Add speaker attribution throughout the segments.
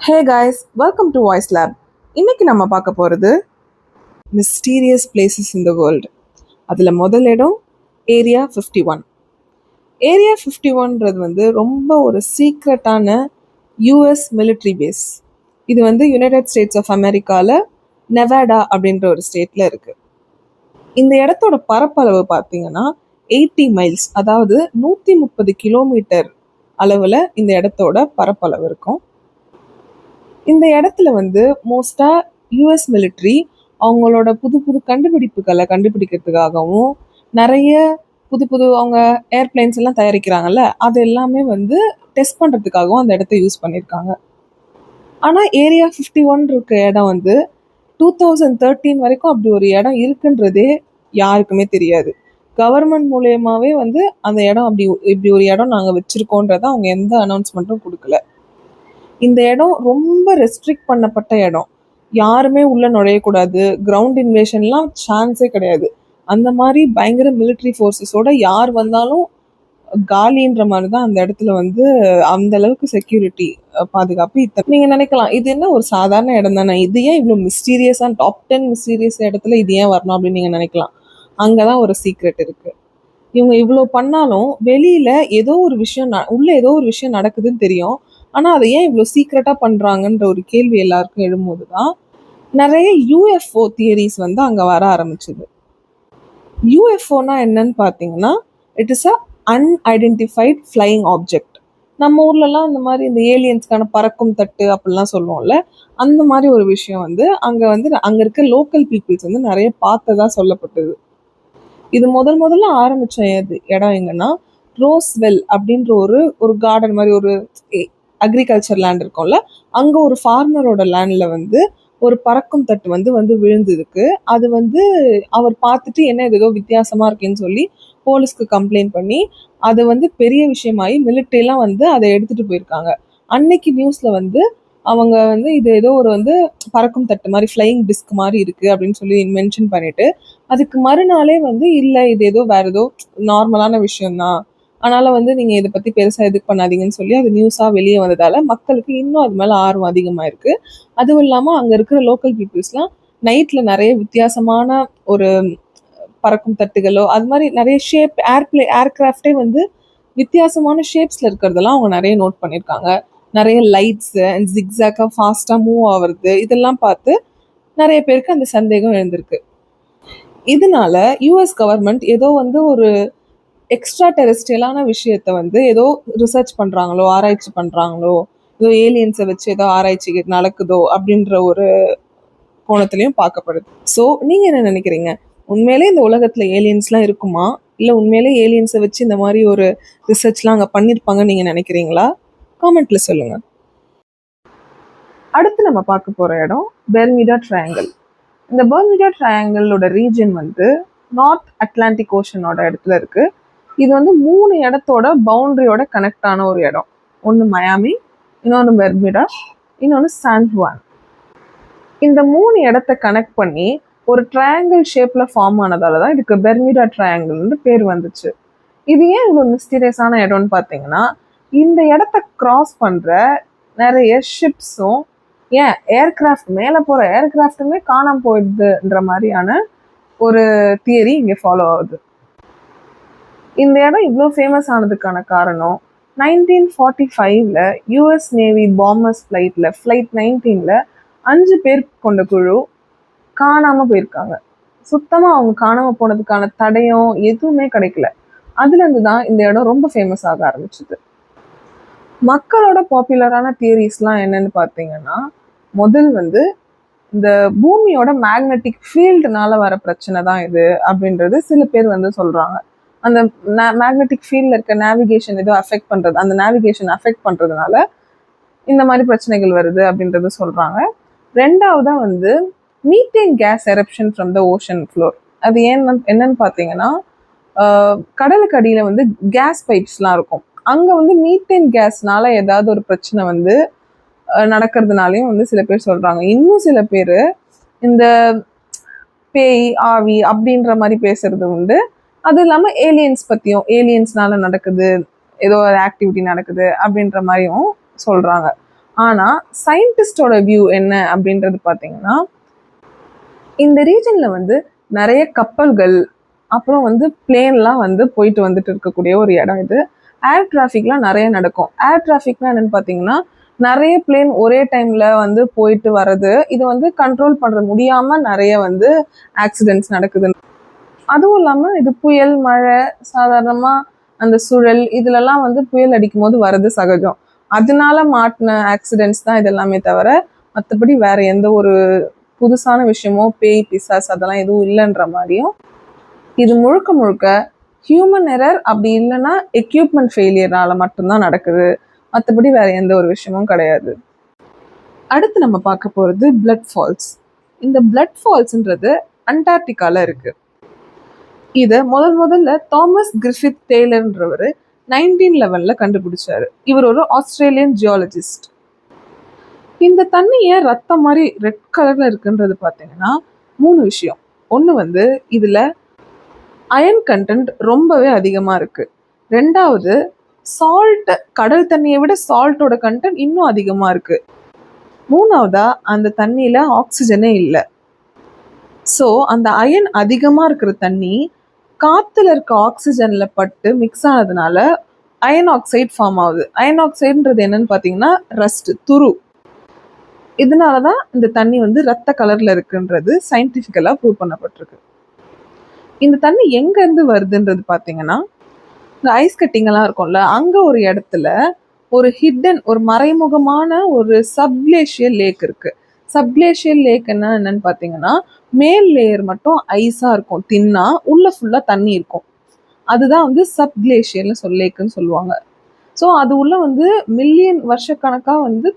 Speaker 1: Hey guys, welcome to voice lab. இன்னைக்கு நம்ம பார்க்க போகிறது mysterious places in the world. அதில் முதல் இடம் ஏரியா 51. ஏரியா 51ன்றது ரொம்ப ஒரு சீக்ரெட்டான யூஎஸ் மிலிட்ரி பேஸ். இது யுனைடெட் ஸ்டேட்ஸ் ஆஃப் அமெரிக்காவில் நெவாடா அப்படின்ற ஒரு ஸ்டேட்டில் இருக்குது. இந்த இடத்தோட பரப்பளவு பார்த்தீங்கன்னா 80 மைல்ஸ், அதாவது 130 கிலோமீட்டர் அளவில் இந்த இடத்தோட பரப்பளவு இருக்கும். இந்த இடத்துல மோஸ்டா யூஎஸ் மிலிட்ரி அவங்களோட புது புது கண்டுபிடிப்புகளை கண்டுபிடிக்கிறதுக்காகவும் நிறைய புது புது அவங்க ஏர்பிளைன்ஸ் எல்லாம் தயாரிக்கிறாங்கல்ல, அது எல்லாமே டெஸ்ட் பண்ணுறதுக்காகவும் அந்த இடத்த யூஸ் பண்ணியிருக்காங்க. ஆனால் ஏரியா 51 இருக்க இடம் 2013 வரைக்கும் அப்படி ஒரு இடம் இருக்குன்றதே யாருக்குமே தெரியாது. கவர்மெண்ட் மூலயமாவே அந்த இடம் இப்படி ஒரு இடம் நாங்கள் வச்சிருக்கோன்றத அவங்க எந்த அனௌன்ஸ்மெண்ட்டும் கொடுக்கல. இந்த இடம் ரொம்ப ரெஸ்ட்ரிக்ட் பண்ணப்பட்ட இடம். யாருமே உள்ள நுழையக்கூடாது, கிரவுண்ட் இன்வேஷன்லாம் சான்ஸே கிடையாது. அந்த மாதிரி பயங்கர மிலிட்ரி ஃபோர்ஸஸோட யார் வந்தாலும் காலின்ற மாதிரி தான் அந்த இடத்துல அந்த அளவுக்கு செக்யூரிட்டி பாதுகாப்பு. நீங்க நினைக்கலாம், இது என்ன ஒரு சாதாரண இடம் தானே, இது ஏன் இவ்வளோ மிஸ்டீரியஸான டாப் 10 மிஸ்டீரியஸ் இடத்துல இது ஏன் வரணும் அப்படின்னு நீங்க நினைக்கலாம். அங்கதான் ஒரு சீக்ரெட் இருக்கு. இவங்க இவ்வளோ பண்ணாலும் வெளியில ஏதோ ஒரு விஷயம் உள்ள ஏதோ ஒரு விஷயம் நடக்குதுன்னு தெரியும். ஆனால் அதை ஏன் இவ்வளோ சீக்ரெட்டாக பண்ணுறாங்கன்ற ஒரு கேள்வி எல்லாருக்கும் எழும்போது தான் நிறைய யூஎஃப்ஓ தியரிஸ் அங்கே வர ஆரம்பிச்சுது. யூஎஃப்ஓனா என்னன்னு பார்த்தீங்கன்னா, it is a unidentified flying object. நம்ம ஊர்லலாம் இந்த மாதிரி இந்த ஏலியன்ஸ்க்கான பறக்கும் தட்டு அப்படிலாம் சொல்லுவோம்ல, அந்த மாதிரி ஒரு விஷயம் அங்கே இருக்க லோக்கல் பீப்புள்ஸ் நிறைய பார்த்ததா சொல்லப்பட்டது. இது முதல்ல ஆரம்பிச்ச இடம் எங்கன்னா, ரோஸ்வெல் அப்படின்ற ஒரு கார்டன் மாதிரி ஒரு அக்ரிகல்ச்சர் லேண்ட் இருக்கும்ல, அங்கே ஒரு ஃபார்மரோட லேண்டில் ஒரு பறக்கும் தட்டு விழுந்துருக்கு. அது அவர் பார்த்துட்டு என்ன ஏதோ வித்தியாசமாக இருக்குன்னு சொல்லி போலீஸ்க்கு கம்ப்ளைண்ட் பண்ணி அது பெரிய விஷயமாயி மிலிட்ரிலாம் அதை எடுத்துகிட்டு போயிருக்காங்க. அன்னைக்கு நியூஸில் அவங்க இது ஏதோ ஒரு பறக்கும் தட்டு மாதிரி ஃப்ளையிங் டிஸ்க் மாதிரி இருக்குது அப்படின்னு சொல்லி மென்ஷன் பண்ணிட்டு, அதுக்கு மறுநாளே இல்லை இது ஏதோ வேற ஏதோ நார்மலான விஷயம்தான், அதனால நீங்க இதை பத்தி பெருசா எதுக்கு பண்ணாதீங்கன்னு சொல்லி அது நியூஸா வெளியே வந்ததால மக்களுக்கு இன்னும் அது மேல ஆர்வம் அதிகமா இருக்கு. அதுவும் இல்லாம அங்க இருக்கிற லோக்கல் பீப்புள்ஸ்லாம் நைட்ல நிறைய வித்தியாசமான ஒரு பறக்கும் தட்டுகளோ அது மாதிரி நிறைய ஷேப் ஏர்கிராஃப்டே வித்தியாசமான ஷேப்ஸ்ல இருக்கிறதெல்லாம் அவங்க நிறைய நோட் பண்ணியிருக்காங்க. நிறைய லைட்ஸ் அண்ட் ஜிக்ஸாக்கா ஃபாஸ்டா மூவ் ஆகுறது, இதெல்லாம் பார்த்து நிறைய பேருக்கு அந்த சந்தேகம் எழுந்திருக்கு. இதனால யூஎஸ் கவர்மெண்ட் ஏதோ ஒரு எக்ஸ்ட்ரா டெரெஸ்ட்ரியலான விஷயத்த ஏதோ ரிசர்ச் பண்ணுறாங்களோ, ஆராய்ச்சி பண்ணுறாங்களோ, ஏதோ ஏலியன்ஸை வச்சு ஏதோ ஆராய்ச்சி நடக்குதோ அப்படின்ற ஒரு கோணத்துலையும் பார்க்கப்படுது. ஸோ நீங்கள் என்ன நினைக்கிறீங்க? உண்மையிலே இந்த உலகத்தில் ஏலியன்ஸ்லாம் இருக்குமா, இல்லை உண்மையிலே ஏலியன்ஸை வச்சு இந்த மாதிரி ஒரு ரிசர்ச்லாம் அங்கே பண்ணியிருப்பாங்கன்னு நீங்கள் நினைக்கிறீங்களா? காமெண்ட்டில் சொல்லுங்கள். அடுத்து நம்ம பார்க்க போகிற இடம் பெர்மிடா ட்ரையாங்கிள். இந்த பெர்மிடா ட்ரையாங்கிளோட ரீஜன் நார்த் அட்லாண்டிக் ஓஷனோட இடத்துல இருக்குது. இது 3 இடத்தோட பவுண்டரியோட கனெக்ட் ஆன ஒரு இடம். ஒன்று மயாமி, இன்னொன்று பெர்மிடா, இன்னொன்று சான் ஜுவான். இந்த 3 இடத்த கனெக்ட் பண்ணி ஒரு ட்ரையாங்கிள் ஷேப்ல ஃபார்ம் ஆனதால தான் இதுக்கு பெர்மிடா ட்ரையாங்கிள்னு பேர் வந்துச்சு. இது ஏன் இவ்வளோ மிஸ்டீரியஸான இடம்னு பார்த்தீங்கன்னா, இந்த இடத்த கிராஸ் பண்ற நிறைய ஷிப்ஸும் ஏன் ஏர்கிராஃப்ட் மேலே போகிற ஏர்கிராஃப்ட்டுமே காணாமல் போயிடுதுன்ற மாதிரியான ஒரு தியரி இங்கே ஃபாலோ ஆகுது. இந்த இடம் இவ்வளோ ஃபேமஸ் ஆனதுக்கான காரணம் 1945ல் யூஎஸ் நேவி பாம்பர்ஸ் ஃப்ளைட் 19ல் 5 பேர் கொண்ட குழு காணாமல் போயிருக்காங்க. சுத்தமாக அவங்க காணாமல் போனதுக்கான தடயம் எதுவுமே கிடைக்கல. அதுலேருந்து தான் இந்த இடம் ரொம்ப ஃபேமஸ் ஆக ஆரம்பிச்சுது. மக்களோட பாப்புலரான தியரிஸ்லாம் என்னன்னு பார்த்தீங்கன்னா, முதல் இந்த பூமியோட மேக்னெட்டிக் ஃபீல்டுனால வர பிரச்சனை தான் இது அப்படின்றது சில பேர் சொல்கிறாங்க. அந்த மேக்னெட்டிக் ஃபீல்டில் இருக்க நேவிகேஷன் ஏதோ அஃபெக்ட் பண்ணுறது, அந்த நேவிகேஷன் அஃபெக்ட் பண்ணுறதுனால இந்த மாதிரி பிரச்சனைகள் வருது அப்படின்றது சொல்கிறாங்க. ரெண்டாவதாக methane case eruption from the ocean floor. அது என்னன்னு பார்த்தீங்கன்னா, கடலுக்கு அடியில் கேஸ் பைப்ஸ்லாம் இருக்கும். அங்கே மீத்தேன் கேஸ்னால ஏதாவது ஒரு பிரச்சனை நடக்கிறதுனாலையும் சில பேர் சொல்கிறாங்க. இன்னும் சில பேர் இந்த பேய் ஆவி அப்படின்ற மாதிரி பேசுறது உண்டு. அது இல்லாமல் ஏலியன்ஸ் பற்றியும், ஏலியன்ஸ்னால நடக்குது ஏதோ ஒரு ஆக்டிவிட்டி நடக்குது அப்படின்ற மாதிரியும் சொல்கிறாங்க. ஆனால் சயின்டிஸ்டோட வியூ என்ன அப்படின்றது பார்த்தீங்கன்னா, இந்த ரீஜனில் வந்து நிறைய கப்பல்கள் அப்புறம் வந்து பிளேன்லாம் வந்து போயிட்டு வந்துட்டு இருக்கக்கூடிய ஒரு இடம் இது. ஏர் டிராஃபிக்லாம் நிறைய நடக்கும். ஏர் டிராஃபிக்னா என்னென்னு பார்த்தீங்கன்னா, நிறைய பிளேன் ஒரே டைமில் வந்து போயிட்டு வர்றது. இது வந்து கண்ட்ரோல் பண்ணுற முடியாமல் நிறைய வந்து ஆக்சிடென்ட்ஸ் நடக்குது. அதுவும் இல்லாமல் இது புயல், மழை, சாதாரணமாக அந்த சுழல் இதிலெல்லாம் வந்து புயல் அடிக்கும் போது வர்றது சகஜம். அதனால மாட்டின ஆக்சிடென்ட்ஸ் தான் இதெல்லாமே தவிர மற்றபடி வேற எந்த ஒரு புதுசான விஷயமோ பேய் பிசாஸ் அதெல்லாம் எதுவும் இல்லைன்ற மாதிரியும், இது முழுக்க முழுக்க ஹியூமன் எரர் அப்படி இல்லைன்னா எக்யூப்மெண்ட் ஃபெயிலியர்னால மட்டும்தான் நடக்குது. மற்றபடி வேற எந்த ஒரு விஷயமும் கிடையாது. அடுத்து நம்ம பார்க்க போகிறது பிளட் ஃபால்ஸ். இந்த பிளட் ஃபால்ஸ்ன்றது அண்டார்டிகாவில் இருக்குது. இதை முதல்ல தாமஸ் கிரிஃபித் டெய்லர்ன்றவர் 1911 கண்டுபிடிச்சாரு. இவர் ஒரு ஆஸ்திரேலியன் ஜியாலஜிஸ்ட். இந்த தண்ணி ஏன் ரத்தம் மாதிரி ரெட் கலர்ல இருக்குன்றது பார்த்தீங்கன்னா 3 விஷயம். ஒன்று வந்து இதில் அயன் கண்டென்ட் ரொம்பவே அதிகமாக இருக்கு. ரெண்டாவது, சால்ட், கடல் தண்ணியை விட சால்ட்டோட கண்டென்ட் இன்னும் அதிகமாக இருக்கு. மூணாவதா, அந்த தண்ணியில் ஆக்சிஜனே இல்லை. ஸோ அந்த அயன் அதிகமாக இருக்கிற தண்ணி காற்றுல இருக்க ஆக்சிஜனில் பட்டு மிக்ஸ் ஆனதுனால அயன் ஆக்சைடு ஃபார்ம் ஆகுது. அயன் ஆக்சைடுன்றது என்னன்னு பார்த்தீங்கன்னா ரஸ்ட், துரு. இதனால தான் இந்த தண்ணி வந்து ரத்த கலரில் இருக்குன்றது சயின்டிஃபிக்கலாக ப்ரூவ் பண்ணப்பட்டிருக்கு. இந்த தண்ணி எங்கேருந்து வருதுன்றது பார்த்தீங்கன்னா, இந்த ஐஸ் கட்டிங்கெல்லாம் இருக்கும்ல, அங்கே ஒரு இடத்துல ஒரு ஹிடன், ஒரு மறைமுகமான ஒரு சப்கிளேஷியல் லேக் இருக்குது. சப்கிளேஷியல் லேக் என்னன்னு பார்த்தீங்கன்னா, மேல் லேயர் மட்டும் ஐஸாக இருக்கும், தின்னா, உள்ள ஃபுல்லாக தண்ணி இருக்கும். அதுதான் வந்து சப்கிளேஷியல்னு லேக்குன்னு சொல்லுவாங்க. ஸோ அது உள்ள வந்து மில்லியன் வருஷக்கணக்காக வந்து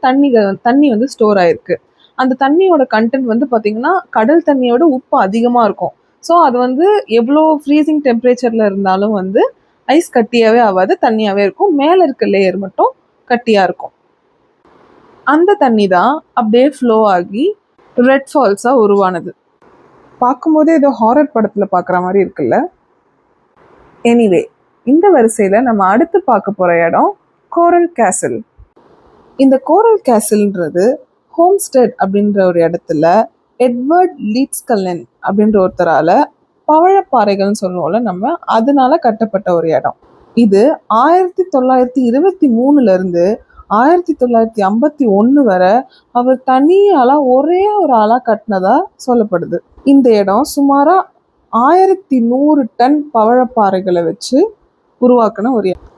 Speaker 1: தண்ணி வந்து ஸ்டோர் ஆயிருக்கு. அந்த தண்ணியோட கண்டென்ட் வந்து பார்த்தீங்கன்னா கடல் தண்ணியோட உப்பு அதிகமாக இருக்கும். ஸோ அது வந்து எவ்வளோ ஃப்ரீசிங் டெம்பரேச்சரில் இருந்தாலும் வந்து ஐஸ் கட்டியாகவே ஆகாது, தண்ணியாகவே இருக்கும். மேலே இருக்க லேயர் மட்டும் கட்டியாக இருக்கும். அந்த தண்ணி தான் அப்படியே ஃப்ளோ ஆகி ரெட் ஃபால்ஸாக உருவானது. பார்க்கும்போதே ஏதோ ஹாரர் படத்தில் பார்க்குற மாதிரி இருக்குல்ல. எனிவே, இந்த வரிசையில் நம்ம அடுத்து பார்க்க போகிற இடம் கோரல் கேசல். இந்த கோரல் கேசல்ன்றது ஹோம்ஸ்டெட் அப்படின்ற ஒரு இடத்துல எட்வர்ட் லீட்ஸ்கல்லன் அப்படின்ற ஒருத்தரால் பவழப்பாறைகள்னு சொல்லுவோம்ல நம்ம, அதனால கட்டப்பட்ட ஒரு இடம். இது 1923 1951 வரை அவர் தனியால ஒரே ஒரு ஆளா கட்டினதா சொல்லப்படுது. இந்த இடம் சுமாரா 1100 டன் பவழப்பாறைகளை வச்சு உருவாக்குன ஒரு இடம்.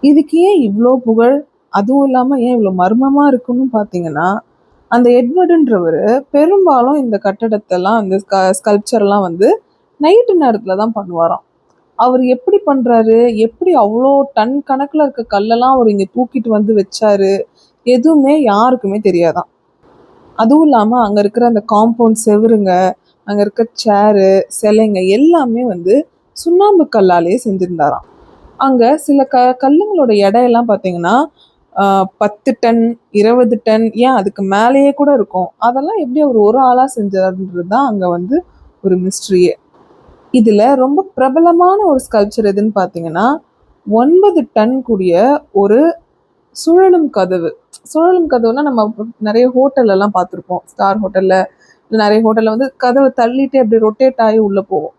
Speaker 1: இதுக்கு ஏன் இவ்வளோ புகழ், அதுவும் இல்லாமல் ஏன் இவ்வளோ மர்மமாக இருக்குன்னு பார்த்தீங்கன்னா, அந்த எட்வர்டுன்றவர் பெரும்பாலும் இந்த கட்டடத்தெல்லாம் இந்த ஸ்கல்ப்சர்லாம் வந்து நைட்டு நேரத்தில் தான் பண்ணுவாராம். அவர் எப்படி பண்ணுறாரு, எப்படி அவ்வளோ டன் கணக்கில் இருக்க கல்லெல்லாம் அவர் இங்கே தூக்கிட்டு வந்து வச்சாரு, எதுவுமே யாருக்குமே தெரியாதான். அதுவும் இல்லாமல் அங்கே இருக்கிற அந்த காம்பவுண்ட் செவருங்க, அங்கே இருக்க சேரு, சிலைங்க எல்லாமே வந்து சுண்ணாம்பு கல்லாலேயே செஞ்சுருந்தாராம். அங்கே சில கல்லுங்களோட எடையெல்லாம் பார்த்தீங்கன்னா 10 டன் 20 டன் ஏன் அதுக்கு மேலேயே கூட இருக்கும். அதெல்லாம் எப்படி அவர் ஒரு ஆளாக செஞ்சாருன்றது தான் அங்கே வந்து ஒரு மிஸ்ட்ரியே. இதில் ரொம்ப பிரபலமான ஒரு ஸ்கல்ப்சர் எதுன்னு பார்த்தீங்கன்னா 9 டன் கூடிய ஒரு சுழலும் கதவு. சுழலும் கதவுனா நம்ம நிறைய ஹோட்டல்லலாம் பார்த்துருப்போம். ஸ்டார் ஹோட்டலில் நிறைய ஹோட்டலில் வந்து கதவை தள்ளிட்டு அப்படி ரொட்டேட் ஆகி உள்ளே போவோம்.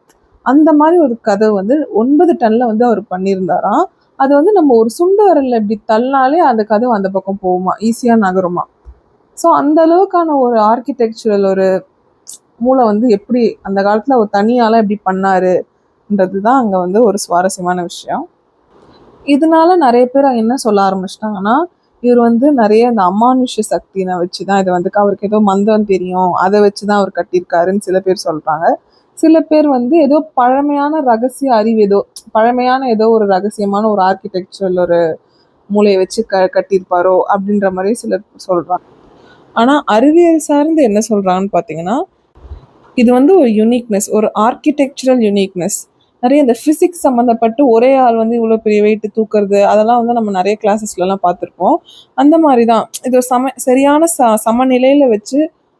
Speaker 1: அந்த மாதிரி ஒரு கதவு வந்து 9 டன்னில் வந்து அவர் பண்ணியிருந்தாராம். அது வந்து நம்ம ஒரு சுண்டு வரலில் இப்படி தள்ளினாலே அந்த கதவு அந்த பக்கம் போகுமா, ஈஸியாக நகருமா. ஸோ அந்த அளவுக்கான ஒரு ஆர்கிடெக்சரல் ஒரு மூளை வந்து எப்படி அந்த காலத்தில் ஒரு தனியால் எப்படி பண்ணாருன்றது தான் அங்கே வந்து ஒரு சுவாரஸ்யமான விஷயம். இதனால நிறைய பேர் என்ன சொல்ல ஆரம்பிச்சிட்டாங்கன்னா, இவர் வந்து நிறைய இந்த அமானுஷ்ய சக்தினை வச்சு தான் இதை வந்து அவருக்கு ஏதோ மந்திரம் தெரியும், அதை வச்சு தான் அவர் கட்டியிருக்காருன்னு சில பேர் சொல்கிறாங்க. சில பேர் வந்து ஏதோ பழமையான ரகசிய அறிவு, பழமையான ஏதோ ஒரு ரகசியமான ஒரு ஆர்கிடெக்சரல் ஒரு மூளையை வச்சு கட்டியிருப்பாரோ அப்படின்ற மாதிரி சிலர் சொல்கிறாங்க. ஆனால் அறிவியல் சார்ந்து என்ன சொல்கிறாங்கன்னு பார்த்தீங்கன்னா, இது வந்து ஒரு யூனிக்னஸ், ஒரு ஆர்கிடெக்சரல் யூனிக்னஸ். நிறைய இந்த ஃபிசிக்ஸ் சம்மந்தப்பட்டு ஒரே ஆள் வந்து இவ்வளோ பெரிய வெயிட்டு தூக்குறது அதெல்லாம் வந்து நம்ம நிறைய கிளாஸஸ்லாம் பார்த்துருப்போம். அந்த மாதிரி தான் இது ஒரு சரியான சமநிலையில் வச்சு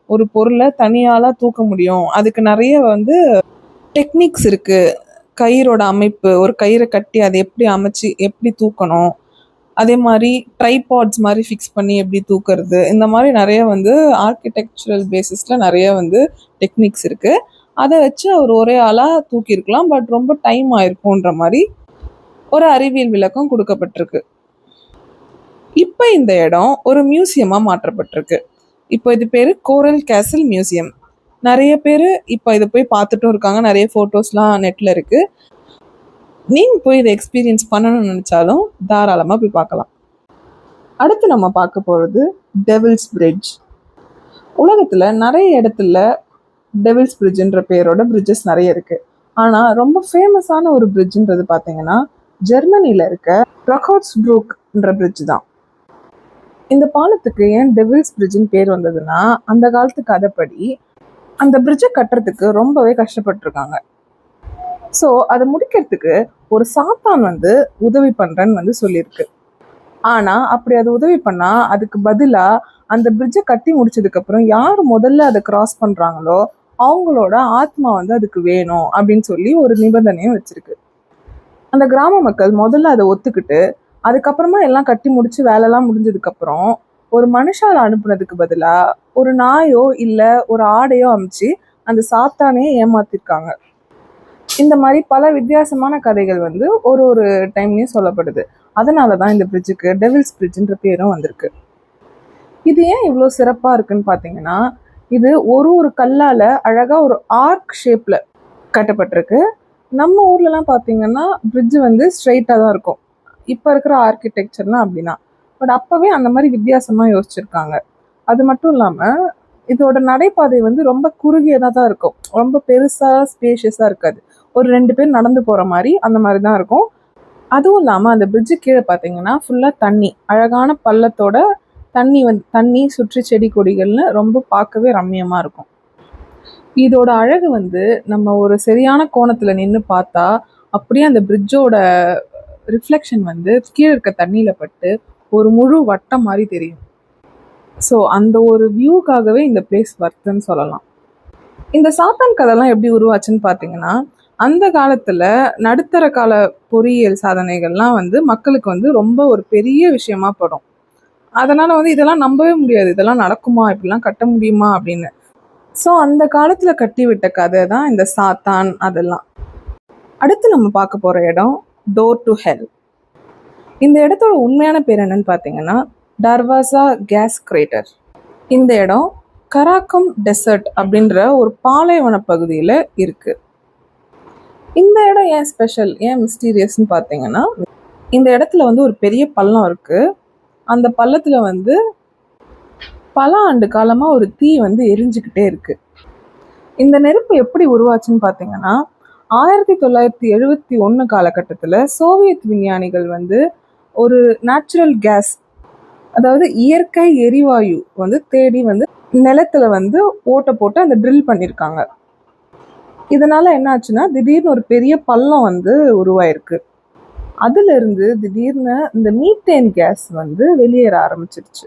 Speaker 1: ஒரு பொருளை தனியாலாம் தூக்க முடியும். அதுக்கு நிறைய வந்து டெக்னிக்ஸ் இருக்குது. கயிறோட அமைப்பு, ஒரு கயிறை கட்டி அதை எப்படி அமைச்சு எப்படி தூக்கணும், அதே மாதிரி ட்ரைபாட்ஸ் மாதிரி ஃபிக்ஸ் பண்ணி எப்படி தூக்குறது, இந்த மாதிரி நிறைய வந்து ஆர்கிடெக்சரல் பேசிஸில் நிறைய வந்து டெக்னிக்ஸ் இருக்குது. அதை வச்சு அவர் ஒரே ஆளாக தூக்கியிருக்கலாம், பட் ரொம்ப டைம் ஆயிருக்கும்ன்ற மாதிரி ஒரு அறிவியல் விளக்கம் கொடுக்கப்பட்டிருக்கு. இப்போ இந்த இடம் ஒரு மியூசியமாக மாற்றப்பட்டிருக்கு. இப்போ இது பேர் கோரல் கேசல் மியூசியம். நிறைய பேர் இப்போ இதை போய் பார்த்துட்டும் இருக்காங்க. நிறைய ஃபோட்டோஸ்லாம் நெட்டில் இருக்குது. நீங்கள் போய் இதை எக்ஸ்பீரியன்ஸ் பண்ணணும்னு நினச்சாலும் தாராளமாக போய் பார்க்கலாம். அடுத்து நம்ம பார்க்க போகிறது டெவில்ஸ் பிரிட்ஜ். உலகத்தில் நிறைய இடத்துல டெவில்ஸ் பிரிட்ஜுன்ற பேரோட பிரிட்ஜஸ் நிறைய இருக்குது. ஆனால் ரொம்ப ஃபேமஸான ஒரு பிரிட்ஜுன்றது பார்த்தீங்கன்னா ஜெர்மனியில் இருக்க ப்ரூக்ன்ற பிரிட்ஜ் தான். இந்த பாலத்துக்கு ஏன் டெவில்ஸ் பிரிட்ஜுன்னு பேர் வந்ததுன்னா, அந்த காலத்து கதைப்படி அந்த பிரிட்ஜை கட்டுறதுக்கு ரொம்பவே கஷ்டப்பட்டுருக்காங்க. ஸோ அதை முடிக்கிறதுக்கு ஒரு சாத்தான் வந்து உதவி பண்ணுறேன்னு வந்து சொல்லியிருக்கு. ஆனால் அப்படி அது உதவி பண்ணால் அதுக்கு பதிலாக அந்த பிரிட்ஜை கட்டி முடிச்சதுக்கப்புறம் யார் முதல்ல அதை கிராஸ் பண்ணுறாங்களோ அவங்களோட ஆத்மா வந்து அதுக்கு வேணும் அப்படின்னு சொல்லி ஒரு நிபந்தனையும் வச்சிருக்கு. அந்த கிராம மக்கள் முதல்ல அதை ஒத்துக்கிட்டு அதுக்கப்புறமா எல்லாம் கட்டி முடிச்சு வேலைலாம் முடிஞ்சதுக்கப்புறம் ஒரு மனுஷால அனுப்புனதுக்கு பதிலாக ஒரு நாயோ இல்லை ஒரு ஆடையோ அமைச்சு அந்த சாத்தானே ஏமாத்திருக்காங்க. இந்த மாதிரி பல வித்தியாசமான கதைகள் வந்து ஒரு ஒரு டைம்லையும் சொல்லப்படுது. அதனால தான் இந்த பிரிட்ஜுக்கு டெவில்ஸ் பிரிட்ஜுன்ற பேரும் வந்திருக்கு. இது ஏன் இவ்வளோ சிறப்பாக இருக்குன்னு பார்த்தீங்கன்னா, இது ஒரு ஒரு கல்லால் அழகாக ஒரு ஆர்க் ஷேப்பில் கட்டப்பட்டிருக்கு. நம்ம ஊர்லலாம் பார்த்தீங்கன்னா பிரிட்ஜு வந்து ஸ்ட்ரெயிட்டாக தான் இருக்கும். இப்போ இருக்கிற ஆர்கிடெக்சர்லாம் அப்படின்னா, பட் அப்போவே அந்த மாதிரி வித்தியாசமாக யோசிச்சிருக்காங்க. அது மட்டும் இல்லாமல் இதோட நடைபாதை வந்து ரொம்ப குறுகியதாக தான் இருக்கும். ரொம்ப பெருசாக ஸ்பேஷியஸாக இருக்காது. ஒரு 2 பேர் நடந்து போகிற மாதிரி அந்த மாதிரி தான் இருக்கும். அதுவும் இல்லாமல் அந்த பிரிட்ஜு கீழே பார்த்தீங்கன்னா ஃபுல்லாக தண்ணி, அழகான பள்ளத்தோட தண்ணி சுற்றி செடி கொடிகள்னு ரொம்ப பார்க்கவே ரம்மியமாக இருக்கும். இதோட அழகு வந்து நம்ம ஒரு சரியான கோணத்தில் நின்று பார்த்தா அப்படியே அந்த பிரிட்ஜோட ரிஃப்ளெக்ஷன் வந்து கீழே இருக்க தண்ணியில் பட்டு ஒரு முழு வட்டம் மாதிரி தெரியும். ஸோ அந்த ஒரு வியூக்காகவே இந்த பிளேஸ் வர்த்துன்னு சொல்லலாம். இந்த சாத்தான் கதைலாம் எப்படி உருவாச்சுன்னு பார்த்தீங்கன்னா, அந்த காலத்தில் நடுத்தர கால பொறியியல் சாதனைகள்லாம் வந்து மக்களுக்கு வந்து ரொம்ப ஒரு பெரிய விஷயமா படும். அதனால் வந்து இதெல்லாம் நம்பவே முடியாது, இதெல்லாம் நடக்குமா, இப்படிலாம் கட்ட முடியுமா அப்படின்னு. ஸோ அந்த காலத்தில் கட்டி விட்ட கதை தான் இந்த சாத்தான் அதெல்லாம். அடுத்து நம்ம பார்க்க போகிற இடம் டோர் டு ஹெல். இந்த இடத்தோட உண்மையான பேர் என்னன்னு பார்த்தீங்கன்னா டர்வாசா கேஸ் கிரேட்டர். இந்த இடம் கராக்கம் டெசர்ட் அப்படின்ற ஒரு பாலைவன பகுதியில் இருக்குது. இந்த இடம் ஏன் ஸ்பெஷல், ஏன் மிஸ்டீரியஸ்ன்னு பார்த்தீங்கன்னா, இந்த இடத்துல வந்து ஒரு பெரிய பள்ளம் இருக்குது. அந்த பள்ளத்தில் வந்து பல ஆண்டு காலமாக ஒரு தீ வந்து எரிஞ்சுக்கிட்டே இருக்குது. இந்த நெருப்பு எப்படி உருவாச்சுன்னு பார்த்தீங்கன்னா, 1971 காலகட்டத்தில் சோவியத் விஞ்ஞானிகள் வந்து ஒரு நேச்சுரல் கேஸ், அதாவது இயற்கை எரிவாயு வந்து தேடி வந்து நிலத்துல வந்து ஓட்டை போட்டு அந்த ட்ரில் பண்ணியிருக்காங்க. இதனால என்ன ஆச்சுன்னா திடீர்னு ஒரு பெரிய பள்ளம் வந்து உருவாயிருக்கு. அதுல இருந்து திடீர்னு இந்த மீத்தேன் கேஸ் வந்து வெளியேற ஆரம்பிச்சிருச்சு.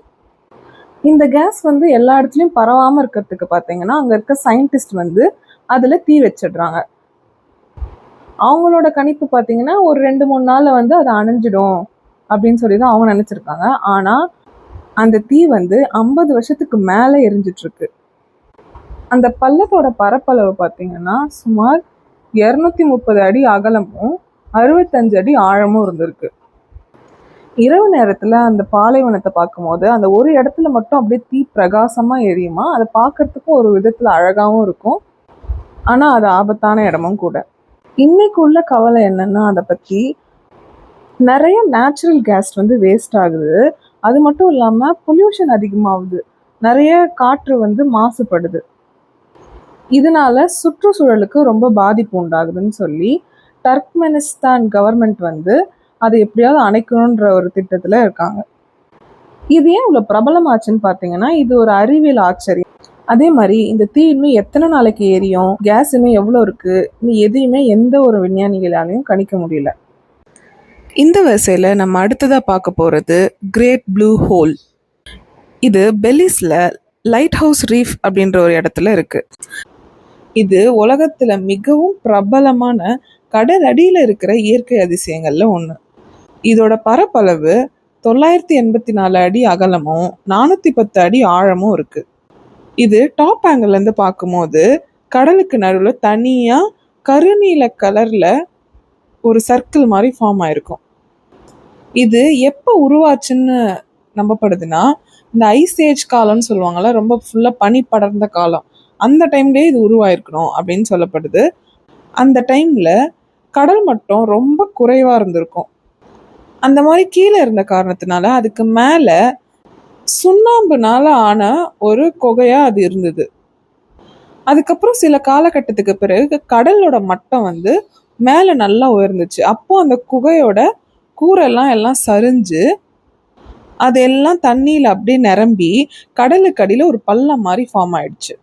Speaker 1: இந்த கேஸ் வந்து எல்லா இடத்துலையும் பரவாமல் இருக்கிறதுக்கு பார்த்தீங்கன்னா அங்கே இருக்க சயின்டிஸ்ட் வந்து அதில் தீ வச்சிடுறாங்க. அவங்களோட கணிப்பு பார்த்தீங்கன்னா ஒரு 2-3 நாளில் வந்து அது அணைஞ்சிடும் அப்படின்னு சொல்லி தான் அவங்க நினச்சிருக்காங்க. ஆனால் அந்த தீ வந்து 50 வருஷத்துக்கு மேலே எரிஞ்சிட்ருக்கு. அந்த பள்ளத்தோட பரப்பளவு பார்த்தீங்கன்னா சுமார் 230 அடி அகலமும் 65 அடி ஆழமும் இருந்திருக்கு. இரவு நேரத்தில் அந்த பாலைவனத்தை பார்க்கும்போது அந்த ஒரு இடத்துல மட்டும் அப்படியே தீ பிரகாசமாக எரியுமா, அதை பார்க்கறதுக்கும் ஒரு விதத்தில் அழகாகவும் இருக்கும். ஆனால் அது ஆபத்தான இடமும் கூட. இன்னைக்கு உள்ள கவலை என்னன்னா, அதை பற்றி நிறைய நேச்சுரல் கேஸ் வந்து வேஸ்ட் ஆகுது. அது மட்டும் இல்லாமல் பொல்யூஷன் அதிகமாகுது, நிறைய காற்று வந்து மாசுபடுது. இதனால சுற்றுச்சூழலுக்கு ரொம்ப பாதிப்பு உண்டாகுதுன்னு சொல்லி டர்க்மெனிஸ்தான் கவர்மெண்ட் வந்து அதை எப்படியாவது அணைக்கணுன்ற ஒரு திட்டத்தில் இருக்காங்க. இது ஏன் இவ்வளோ பிரபலமாச்சுன்னு பார்த்தீங்கன்னா, இது ஒரு அறிவியல் ஆச்சரியம். அதே மாதிரி இந்த தீ இன்னும் எத்தனை நாளைக்கு எரியும், கேஸ் இன்னும் எவ்வளோ இருக்குது, இன்னும் எதையுமே எந்த ஒரு விஞ்ஞானிகளாலையும் கணிக்க முடியல. இந்த வரிசையில் நம்ம அடுத்ததாக பார்க்க போகிறது கிரேட் ப்ளூ ஹோல். இது பெலிஸில் லைட் ஹவுஸ் ரீஃப் அப்படின்ற ஒரு இடத்துல இருக்குது. இது உலகத்தில் மிகவும் பிரபலமான கடல் அடியில் இருக்கிற இயற்கை அதிசயங்களில் ஒன்று. இதோட பரப்பளவு 984 அடி அகலமும் 410 அடி ஆழமும் இருக்கு. இது டாப் ஆங்கிள் இருந்து பார்க்கும்போது கடலுக்கு நடுவில் தனியா கருநீல கலர்ல ஒரு சர்க்கிள் மாதிரி ஃபார்ம் ஆயிருக்கும். இது எப்போ உருவாச்சுன்னு நம்பப்படுதுன்னா, இந்த ஐஸ் ஏஜ் காலம்னு சொல்லுவாங்கல்ல, ரொம்ப ஃபுல்லா பனி படர்ந்த காலம், அந்த டைம்லயே இது உருவாயிருக்கணும் அப்படின்னு சொல்லப்படுது. அந்த டைம்ல கடல் மட்டம் ரொம்ப குறைவா இருந்திருக்கும். அந்த மாதிரி கீழே இருந்த காரணத்தினால அதுக்கு மேல சுண்ணாம்புனால ஆன ஒரு குகையா அது இருந்தது. அதுக்கப்புறம் சில காலகட்டத்துக்கு பிறகு கடலோட மட்டம் மேல நல்லா உயர்ந்துச்சு. அப்போ அந்த குகையோட கூரெல்லாம் எல்லாம் சரிஞ்சு அதெல்லாம் தண்ணியில அப்படியே நிரம்பி கடலுக்கு அடியில ஒரு பள்ளம் மாதிரி ஃபார்ம் ஆயிடுச்சு.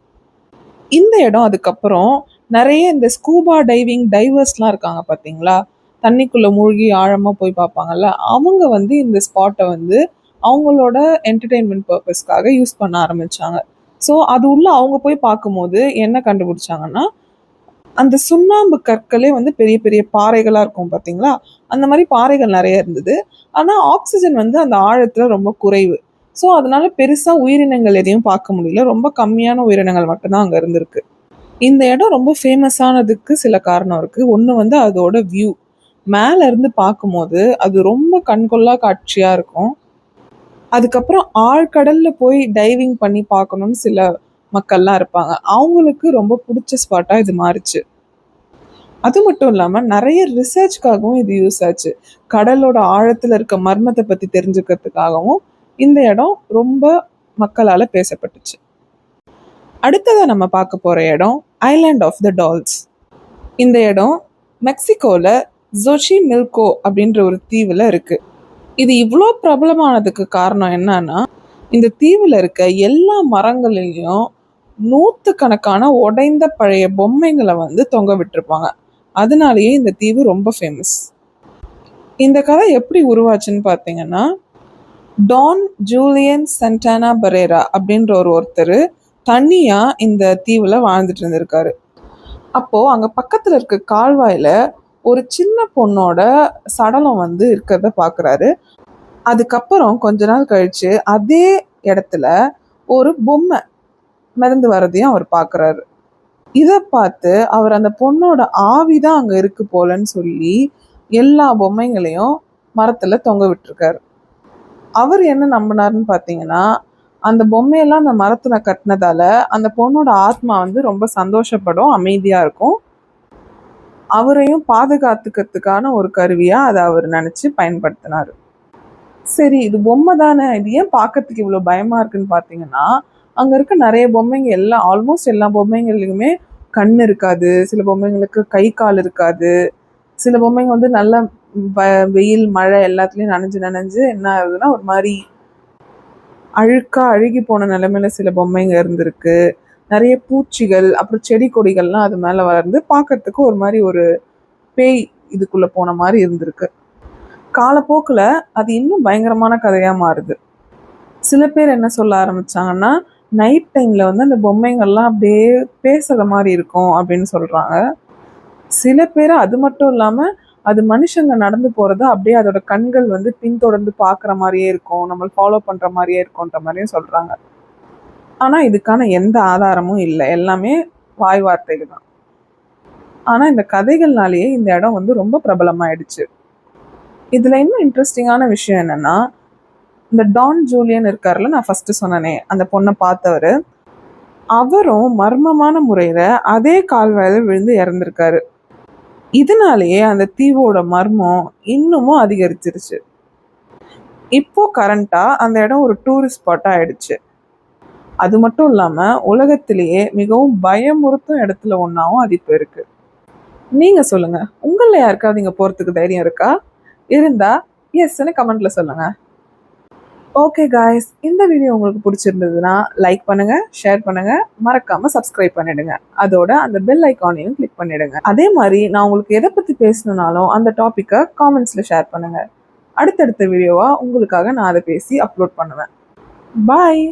Speaker 1: இந்த இடம் அதுக்கப்புறம் நிறைய இந்த ஸ்கூபா டைவிங் டைவர்ஸ்லாம் இருக்காங்க பார்த்தீங்களா, தண்ணிக்குள்ள மூழ்கி ஆழமா போய் பார்ப்பாங்கல்ல, அவங்க இந்த ஸ்பாட்டை அவங்களோட என்டர்டெயின்மெண்ட் பர்பஸ்க்காக யூஸ் பண்ண ஆரம்பிச்சாங்க. ஸோ அது உள்ள அவங்க போய் பார்க்கும்போது என்ன கண்டுபிடிச்சாங்கன்னா, அந்த சுண்ணாம்பு கற்களே பெரிய பெரிய பாறைகளாக இருக்கும் பார்த்தீங்களா, அந்த மாதிரி பாறைகள் நிறைய இருந்தது. ஆனால் ஆக்சிஜன் அந்த ஆழத்தில் ரொம்ப குறைவு. ஸோ அதனால பெருசாக உயிரினங்கள் எதையும் பார்க்க முடியல. ரொம்ப கம்மியான உயிரினங்கள் மட்டும்தான் அங்கே இருந்திருக்கு. இந்த இடம் ரொம்ப ஃபேமஸானதுக்கு சில காரணம் இருக்குது. ஒன்று அதோட வியூ. மேலே இருந்து பார்க்கும்போது அது ரொம்ப கண்கொள்ளா காட்சியாக இருக்கும். அதுக்கப்புறம் ஆழ்கடலில் போய் டைவிங் பண்ணி பார்க்கணும்னு சில மக்கள்லாம் இருப்பாங்க. அவங்களுக்கு ரொம்ப பிடிச்ச ஸ்பாட்டாக இது மாறிச்சு. அது மட்டும் இல்லாமல் நிறைய ரிசர்ச்காகவும் இது யூஸ் ஆச்சு. கடலோட ஆழத்தில் இருக்க மர்மத்தை பற்றி தெரிஞ்சுக்கிறதுக்காகவும் இந்த இடம் ரொம்ப மக்களால் பேசப்பட்டுச்சு. அடுத்ததாக நம்ம பார்க்க போகிற இடம் ஐலாண்ட் ஆஃப் த டால்ஸ். இந்த இடம் மெக்சிகோவில் ஜோச்சிமில்கோ அப்படின்ற ஒரு தீவில் இருக்குது. இது இவ்வளோ பிரபலமானதுக்கு காரணம் என்னன்னா, இந்த தீவில் இருக்க எல்லா மரங்களிலையும் நூற்றுக்கணக்கான உடைந்த பழைய பொம்மைங்களை தொங்க விட்டுருப்பாங்க. அதனாலேயே இந்த தீவு ரொம்ப ஃபேமஸ். இந்த கதை எப்படி உருவாச்சுன்னு பார்த்தீங்கன்னா, டான் ஜூலியன் சண்டானா பரேரா அப்படின்ற ஒருத்தர் தனியாக இந்த தீவில் வாழ்ந்துட்டு இருந்திருக்காரு. அப்போது அங்கே பக்கத்தில் இருக்க கால்வாயில் ஒரு சின்ன பொண்ணோட சடலம் இருக்கிறத பார்க்குறாரு. அதுக்கப்புறம் கொஞ்ச நாள் கழித்து அதே இடத்துல ஒரு பொம்மை மிதந்து வரதையும் அவர் பார்க்குறாரு. இதை பார்த்து அவர் அந்த பொண்ணோட ஆவிதான் அங்கே இருக்கு போலன்னு சொல்லி எல்லா பொம்மைங்களையும் மரத்தில் தொங்க விட்டுருக்காரு. அவர் என்ன நம்பினார்னு பார்த்தீங்கன்னா, அந்த பொம்மையெல்லாம் அந்த மரத்தில் கட்டினதால அந்த பொண்ணோட ஆத்மா ரொம்ப சந்தோஷப்படும், அமைதியாக இருக்கும். அவரையும் பாதுகாத்துக்கிறதுக்கான ஒரு கருவியாக அதை அவர் நினச்சி பயன்படுத்தினார். சரி, இது பொம்மை தானே, இது ஏன் பார்க்கறதுக்கு இவ்வளோ பயமாக இருக்குன்னு பார்த்தீங்கன்னா, அங்கே இருக்க நிறைய பொம்மைங்க ஆல்மோஸ்ட் எல்லா பொம்மைங்களுக்குமே கண் இருக்காது, சில பொம்மைங்களுக்கு கை கால் இருக்காது, சில பொம்மைங்க நல்லா வெயில் மழை எல்லாத்துலேயும் நனைஞ்சு என்ன ஆகுதுன்னா ஒரு மாதிரி அழுகி போன நிலைமையில சில பொம்மைங்க இருந்திருக்கு. நிறைய பூச்சிகள் அப்புறம் செடி கொடிகள்லாம் அது மேலே பார்க்கறதுக்கு ஒரு மாதிரி ஒரு பேய் இதுக்குள்ளே போன மாதிரி இருந்திருக்கு. காலப்போக்கில் அது இன்னும் பயங்கரமான கதையாக மாறுது. சில பேர் என்ன சொல்ல ஆரம்பிச்சாங்கன்னா, நைட் டைமில் அந்த பொம்மைங்கள்லாம் அப்படியே பேசுகிற மாதிரி இருக்கும் அப்படின்னு சொல்கிறாங்க. சில பேர் அது மட்டும் இல்லாமல் அது மனுஷங்க நடந்து போகிறத அப்படியே அதோட கண்கள் பின்தொடர்ந்து பார்க்குற மாதிரியே இருக்கும், நம்மளை ஃபாலோ பண்ணுற மாதிரியே இருக்கும்ன்ற மாதிரியும் சொல்கிறாங்க. ஆனால் இதுக்கான எந்த ஆதாரமும் இல்லை, எல்லாமே வாய் வார்த்தைகள் தான். ஆனால் இந்த கதைகள்னாலேயே இந்த இடம் ரொம்ப பிரபலமாயிடுச்சு. இதில் இன்னும் இன்ட்ரெஸ்டிங்கான விஷயம் என்னென்னா, இந்த டான் ஜூலியன் இருக்கார்ல, நான் ஃபஸ்ட்டு சொன்னனே அந்த பொண்ணை பார்த்தவர், அவரும் மர்மமான முறையில் அதே கால்வாயில் விழுந்து இறந்துருக்காரு. இதனாலேயே அந்த தீவோட மர்மம் இன்னமும் அதிகரிச்சிருச்சு. இப்போ கரண்ட்டாக அந்த இடம் ஒரு டூரிஸ்ட் ஸ்பாட்டாக ஆயிடுச்சு. அது மட்டும் இல்லாமல் உலகத்திலேயே மிகவும் பயமுறுத்தும் இடத்துல ஒன்றாவும் அது இப்போ இருக்குது. நீங்கள் சொல்லுங்கள், உங்களில் யாருக்காவது இங்கே போகிறதுக்கு தைரியம் இருக்கா? இருந்தால் எஸ்ன்னு கமெண்ட்டில் சொல்லுங்கள். ஓகே காய்ஸ், இந்த வீடியோ உங்களுக்கு பிடிச்சிருந்ததுன்னா லைக் பண்ணுங்கள், ஷேர் பண்ணுங்கள், மறக்காமல் சப்ஸ்கிரைப் பண்ணிவிடுங்க. அதோட அந்த பெல் ஐக்கானையும் கிளிக் பண்ணிவிடுங்க. அதே மாதிரி நான் உங்களுக்கு எதை பற்றி பேசணுன்னாலும் அந்த டாப்பிக்கை காமெண்ட்ஸில் ஷேர் பண்ணுங்கள். அடுத்தடுத்த வீடியோவாக உங்களுக்காக நான் அதை பேசி அப்லோட் பண்ணுவேன். பாய்.